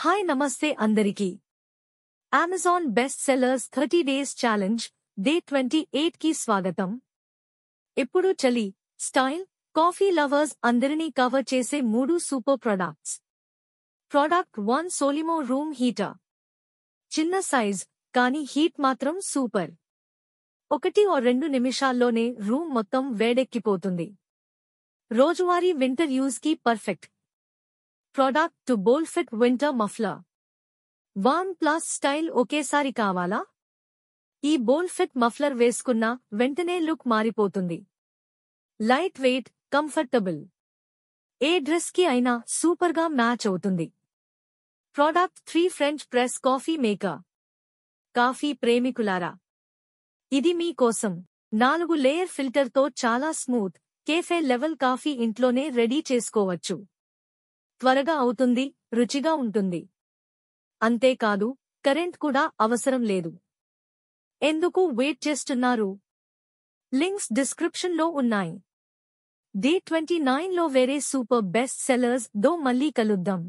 Hi నమస్తే అందరికీ. Amazon best sellers 30 days challenge day 28 కి స్వాగతం. ఇప్పుడు చలి, స్టైల్, కాఫీ లవర్స్ అందరినీ కవర్ చేసే 3 super products. Product 1 Solimo room heater. చిన్న సైజ్ కానీ హీట్ మాత్రం సూపర్. 1-2 నిమిషాల్లోనే రూమ్ మొత్తం వేడెక్కిపోతుంది. రోజువారీ వింటర్ యూజ్ కి perfect. Product 2 Boldfit winter muffler. Warm plus style ఒకేసారి కావాలా? ఈ బోల్ ఫిట్ మఫ్లర్ వేసుకున్న వెంటనే లుక్ మారిపోతుంది. Light weight, comfortable. ఏ డ్రెస్ కి అయినా సూపర్గా మ్యాచ్ అవుతుంది. Product 3 French press coffee maker. Coffee ప్రేమికులారా, ఇది మీ కోసం. 4 లేయర్ ఫిల్టర్తో చాలా స్మూత్, కేఫే లెవెల్ కాఫీ ఇంట్లోనే రెడీ చేసుకోవచ్చు. త్వరగా అవుతుంది, రుచిగా ఉంటుంది. అంతేకాదు, కరెంట్ కూడా అవసరం లేదు. ఎందుకు వెయిట్ చేస్తున్నారు? లింక్స్ డిస్క్రిప్షన్లో ఉన్నాయి. డే 29లో వేరే సూపర్ బెస్ట్ సెల్లర్స్ దో మళ్ళీ కలుద్దాం.